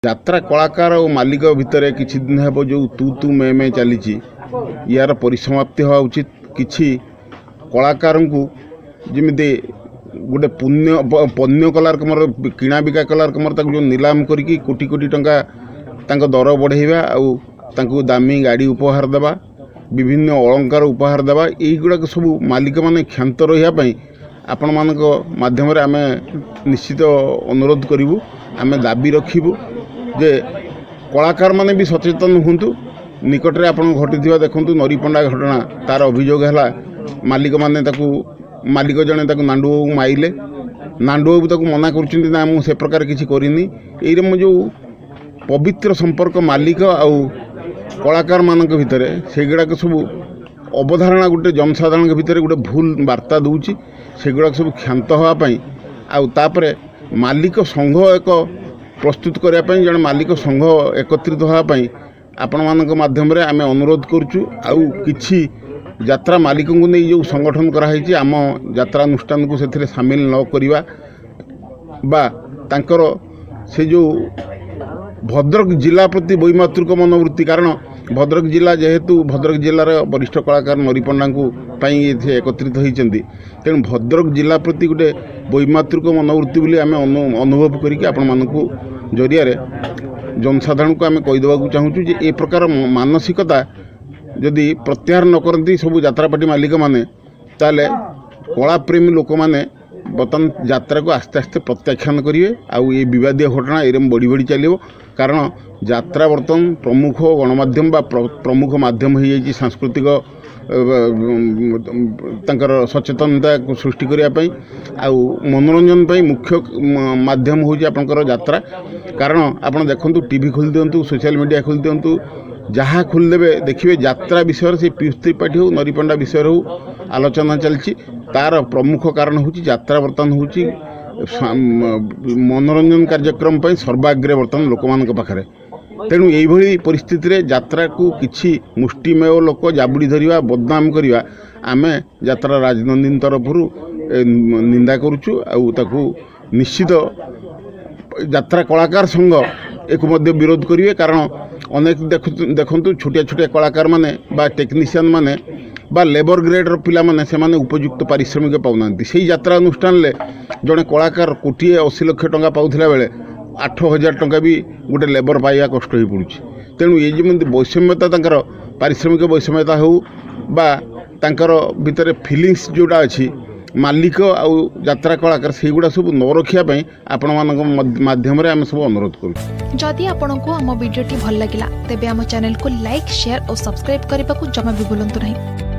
यात्रा कलाकार और मालिक भितर किछि दिन हेबो जो तू तू मैं चली यार परिसमाप्ति हवा उचित। किछि कलाकार को जमी गोटे पण्य कलार कमर किणा बिका कलार कमर जो नीलाम करी कोटी कोटी टंका दर बढ़ेवा आउ दामी गाड़ी उपहार देवा विभिन्न अलंकार उपहार देवा युवाक सब मालिक माने क्षांत रही आपण मान माध्यम आम निश्चित अनुरोध करूँ आम दाबी रखू जे कलाकार माने भी सचेतन हूँ। निकटरे आप घटी देखु नरीपंडा घटना तार अभियोग है मालिक माने मालिक जड़े नांडू बाबू माइले नांडू बाबू मना कर मुझे प्रकार किसी करनी ये जो पवित्र संपर्क मालिक आउ कलाकार मान भितर से गुड़ाक सब अवधारणा गोटे जनसाधारण भितर गोटे भूल वार्ता दूची से गुड़ाक सब क्षांत होगापाई आउे मालिक संघ एक प्रस्तुत करने जड़े मालिक संघ एकत्रित होगापाई आपण मानक माध्यम आम अनुरोध करुचु। आउ किछि यात्रा मालिक को नहीं जो संगठन कराई आम यात्रानुष्ठान को से सामिल न करिवा बा तांकर से जो भद्रक जिला प्रति वैमातृक मनोवृत्ति कारण भद्रक जिला जेहेतु भद्रक जिलार वरिष्ठ कलाकार नरीपंडा को एकत्रित होती तेणु भद्रक जिला प्रति गोटे वैमातृक मनोवृत्ति बोली आम अनुभव करके आपण मानकु जरिया जनसाधारण को आम कहीदेवा चाहूँ जे ए प्रकार मानसिकता जदि प्रत्याहार न करती सब यात्रापाटी मालिक माने ताले कलाप्रेमी लोक मैंने बर्तमान यात्रा को आस्ते आस्ते प्रत्याख्यान करेंगे आउ ये विवादीय घटना ये बढ़ी बढ़ी चलो कारण यात्रा बर्तमान प्रमुख गणमाध्यम बा प्रमुख माध्यम हो जाए सांस्कृतिक तांकर सचेतनता को सृष्टि करने आउ मनोरंजन पर मुख्य माध्यम हूँ आपंकर यात्रा कारण आप देखु टीवी खोल दिंतु सोशल मीडिया खोल दिंतु जहाँ खोलदेवे देखिए यात्रा विषय से पीयूष त्रिपाठी हो नरीपंडा विषय हो आलोचना चलती तार प्रमुख कारण हूँ यात्रा बर्तमान हूँ मनोरंजन कार्यक्रम पर सर्वाग्रे बर्तमान लोक मान पाखे तेणु यही परिस्थिति रे यात्रा को किछि मुष्टिमेय लोक जाबुड़ी धरिया बदनाम करिया आमे यात्रा राजनंदिन तरफ निंदा करुचु आउ निश्चित यात्रा कलाकार संघ एक मध्य विरोध करिवे कारण अनेक देखंतु छोटिया छोटिया कलाकार माने बा टेक्नीशियन माने बा लेबर ग्रेडर पिला माने से माने उपयुक्त पारिश्रमिक पाउना से यात्रा अनुष्ठान ले जड़े कलाकार कोटी 80 लाख टंका पाउथिला बेले 8,000 टंका भी गोटे लेबर पाइबा कष्ट हो पड़ुछि। तेणु ये जमी वैषम्यता तांकर पारिश्रमिक वैषम्यता हो बा तांकर भितर फिलिंग्स जोड़ा अच्छी मालिक आउ यात्रा कलाकार से गुड़ा सब न रखा आपण माध्यम आम सब अनुरोध करूँ। जदि आपंक आम भिडी भल लगा तेब आम चैनल को लाइक शेयर और सब्सक्राइब करने को जमा भी भूलु नहीं।